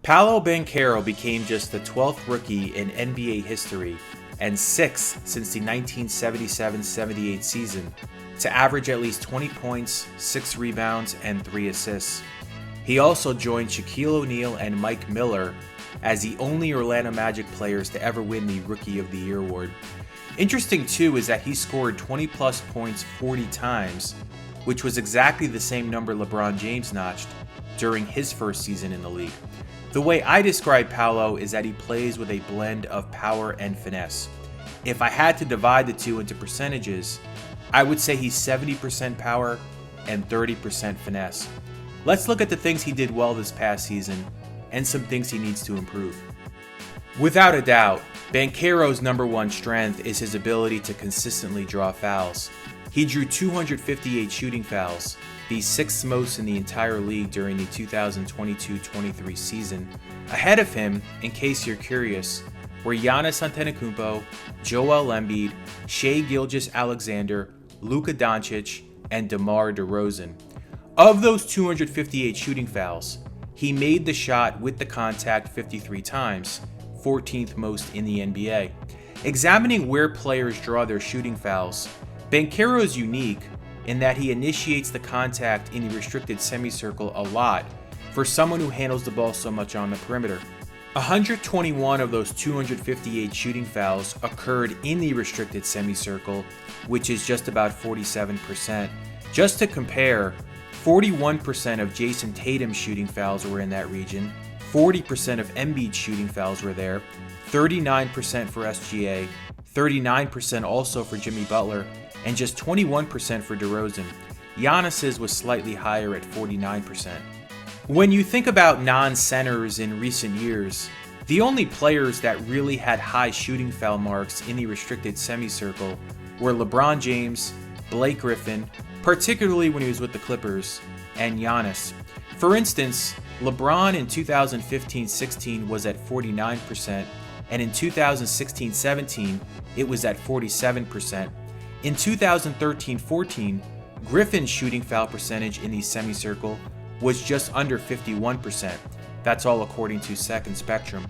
Paolo Banchero became just the 12th rookie in NBA history and 6th since the 1977-78 season to average at least 20 points, 6 rebounds, and 3 assists. He also joined Shaquille O'Neal and Mike Miller as the only Orlando Magic players to ever win the Rookie of the Year award. Interesting too is that he scored 20 plus points 40 times, which was exactly the same number LeBron James notched during his first season in the league. The way I describe Paolo is that he plays with a blend of power and finesse. If I had to divide the two into percentages, I would say he's 70% power and 30% finesse. Let's look at the things he did well this past season and some things he needs to improve. Without a doubt, Banchero's number one strength is his ability to consistently draw fouls. He drew 258 shooting fouls, the 6th most in the entire league during the 2022-23 season. Ahead of him, in case you're curious, were Giannis Antetokounmpo, Joel Embiid, Shai Gilgeous-Alexander, Luka Doncic, and DeMar DeRozan. Of those 258 shooting fouls, he made the shot with the contact 53 times, 14th most in the NBA. Examining where players draw their shooting fouls, Banchero is unique in that he initiates the contact in the restricted semicircle a lot for someone who handles the ball so much on the perimeter. 121 of those 258 shooting fouls occurred in the restricted semicircle, which is just about 47%. Just to compare, 41% of Jason Tatum's shooting fouls were in that region, 40% of Embiid's shooting fouls were there, 39% for SGA, 39% also for Jimmy Butler, and just 21% for DeRozan. Giannis's was slightly higher at 49%. When you think about non-centers in recent years, the only players that really had high shooting foul marks in the restricted semicircle were LeBron James, Blake Griffin, particularly when he was with the Clippers, and Giannis. For instance, LeBron in 2015-16 was at 49%, and in 2016-17 it was at 47%. In 2013-14, Griffin's shooting foul percentage in the semicircle was just under 51%. That's all according to Second Spectrum.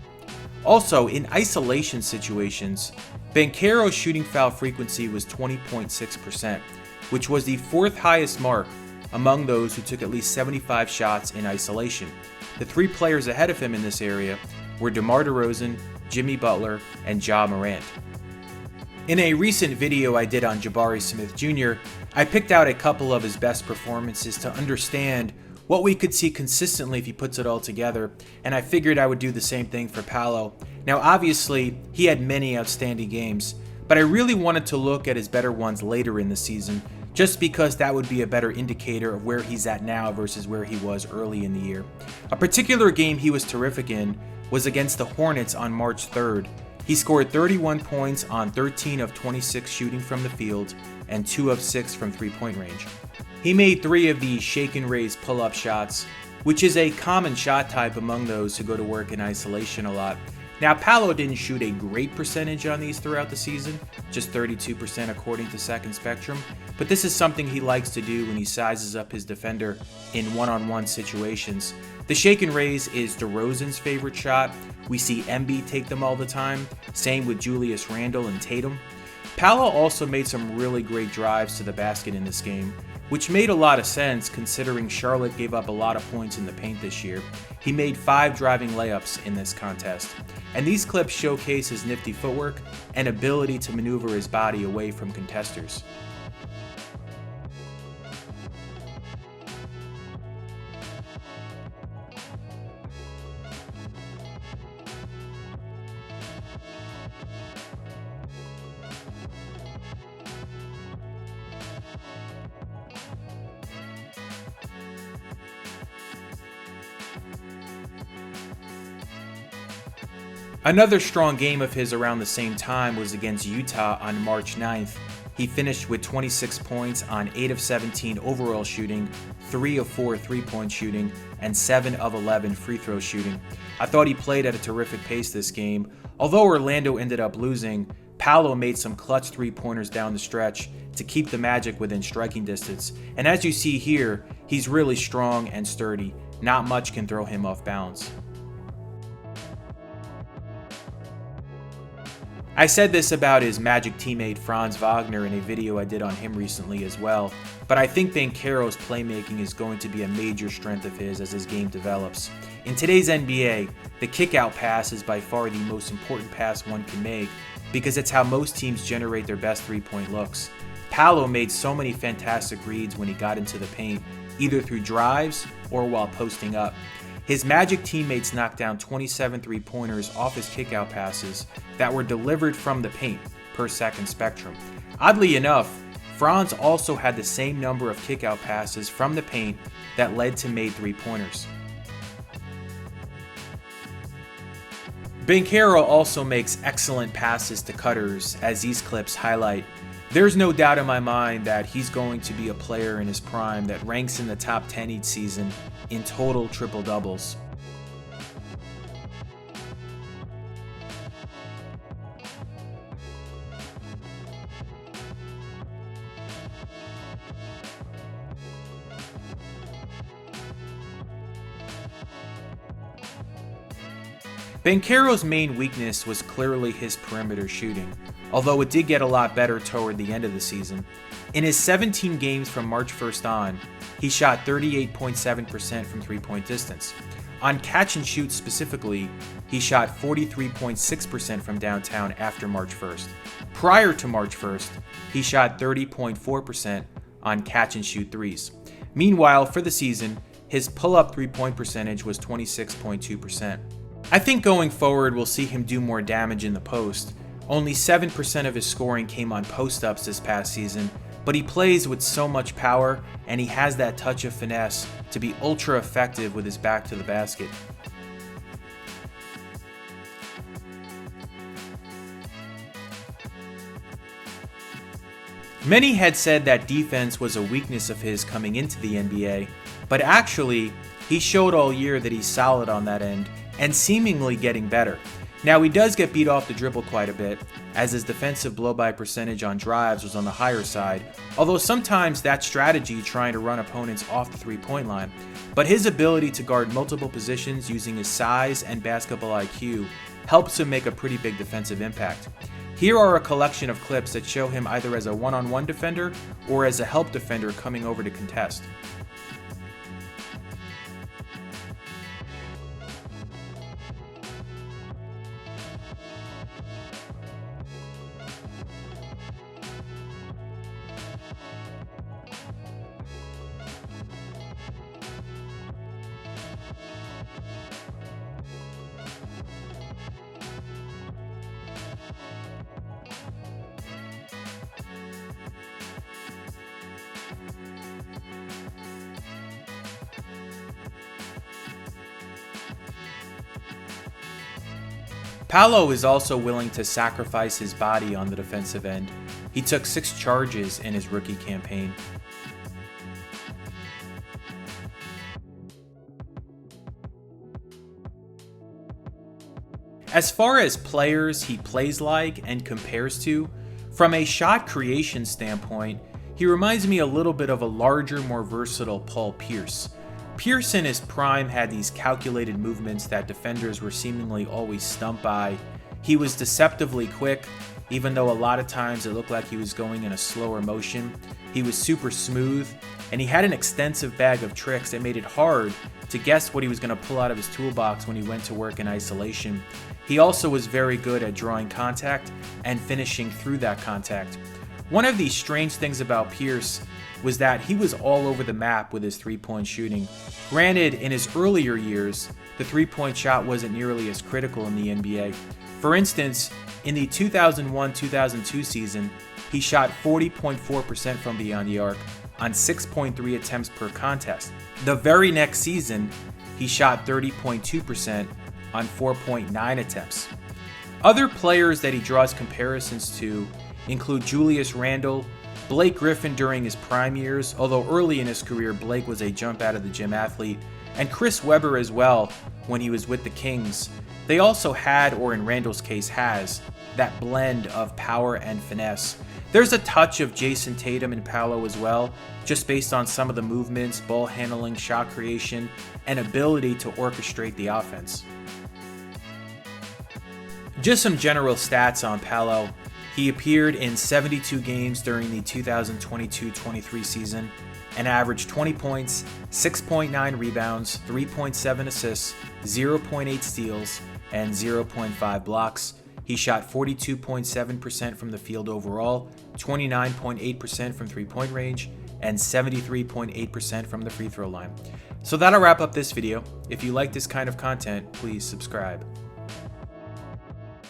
Also, in isolation situations, Banchero's shooting foul frequency was 20.6%, which was the 4th highest mark among those who took at least 75 shots in isolation. The 3 players ahead of him in this area were DeMar DeRozan, Jimmy Butler, and Ja Morant. In a recent video I did on Jabari Smith Jr., I picked out a couple of his best performances to understand what we could see consistently if he puts it all together, and I figured I would do the same thing for Paolo. Now obviously, he had many outstanding games, but I really wanted to look at his better ones later in the season, just because that would be a better indicator of where he's at now versus where he was early in the year. A particular game he was terrific in was against the Hornets on March 3rd. He scored 31 points on 13 of 26 shooting from the field and 2 of 6 from three-point range. He made 3 of the shake and raise pull-up shots, which is a common shot type among those who go to work in isolation a lot. Now, Paolo didn't shoot a great percentage on these throughout the season, just 32% according to Second Spectrum, but this is something he likes to do when he sizes up his defender in one-on-one situations. The shake and raise is DeRozan's favorite shot. We see Embiid take them all the time, same with Julius Randle and Tatum. Paolo also made some really great drives to the basket in this game, which made a lot of sense considering Charlotte gave up a lot of points in the paint this year. He made 5 driving layups in this contest, and these clips showcase his nifty footwork and ability to maneuver his body away from contesters. Another strong game of his around the same time was against Utah on March 9th. He finished with 26 points on 8 of 17 overall shooting, 3 of 4 three-point shooting, and 7 of 11 free throw shooting. I thought he played at a terrific pace this game. Although Orlando ended up losing, Paolo made some clutch three-pointers down the stretch to keep the Magic within striking distance. And as you see here, he's really strong and sturdy. Not much can throw him off balance. I said this about his Magic teammate Franz Wagner in a video I did on him recently as well, but I think Banchero's playmaking is going to be a major strength of his as his game develops. In today's NBA, the kick-out pass is by far the most important pass one can make because it's how most teams generate their best three-point looks. Paolo made so many fantastic reads when he got into the paint, either through drives or while posting up. His Magic teammates knocked down 27 three-pointers off his kick-out passes that were delivered from the paint per second spectrum. Oddly enough, Franz also had the same number of kick-out passes from the paint that led to made three-pointers. Banchero also makes excellent passes to cutters, as these clips highlight. There's no doubt in my mind that he's going to be a player in his prime that ranks in the top 10 each season in total triple-doubles. Banchero's main weakness was clearly his perimeter shooting, although it did get a lot better toward the end of the season. In his 17 games from March 1st on, he shot 38.7% from three-point distance. On catch and shoot specifically, he shot 43.6% from downtown after March 1st. Prior to March 1st, he shot 30.4% on catch and shoot threes. Meanwhile, for the season, his pull-up three-point percentage was 26.2%. I think going forward we'll see him do more damage in the post. Only 7% of his scoring came on post-ups this past season, but he plays with so much power and he has that touch of finesse to be ultra effective with his back to the basket. Many had said that defense was a weakness of his coming into the NBA, but actually, he showed all year that he's solid on that end and seemingly getting better. Now, he does get beat off the dribble quite a bit, as his defensive blow-by percentage on drives was on the higher side, although sometimes that's strategy trying to run opponents off the three-point line. But his ability to guard multiple positions using his size and basketball IQ helps him make a pretty big defensive impact. Here are a collection of clips that show him either as a one-on-one defender or as a help defender coming over to contest. Paolo is also willing to sacrifice his body on the defensive end. He took 6 charges in his rookie campaign. As far as players he plays like and compares to, from a shot creation standpoint, he reminds me a little bit of a larger, more versatile Paul Pierce. Pierce in his prime had these calculated movements that defenders were seemingly always stumped by. He was deceptively quick, even though a lot of times it looked like he was going in a slower motion. He was super smooth, and he had an extensive bag of tricks that made it hard to guess what he was going to pull out of his toolbox when he went to work in isolation. He also was very good at drawing contact and finishing through that contact. One of the strange things about Pierce was that he was all over the map with his three-point shooting. Granted, in his earlier years, the three-point shot wasn't nearly as critical in the NBA. For instance, in the 2001-2002 season, he shot 40.4% from beyond the arc on 6.3 attempts per contest. The very next season, he shot 30.2% on 4.9 attempts. Other players that he draws comparisons to include Julius Randle, Blake Griffin during his prime years, although early in his career Blake was a jump out of the gym athlete, and Chris Webber as well when he was with the Kings. They also had, or in Randle's case has, that blend of power and finesse. There's a touch of Jason Tatum and Paolo as well, just based on some of the movements, ball handling, shot creation, and ability to orchestrate the offense. Just some general stats on Paolo. He appeared in 72 games during the 2022-23 season and averaged 20 points, 6.9 rebounds, 3.7 assists, 0.8 steals, and 0.5 blocks. He shot 42.7% from the field overall, 29.8% from three-point range, and 73.8% from the free throw line. So that'll wrap up this video. If you like this kind of content, please subscribe.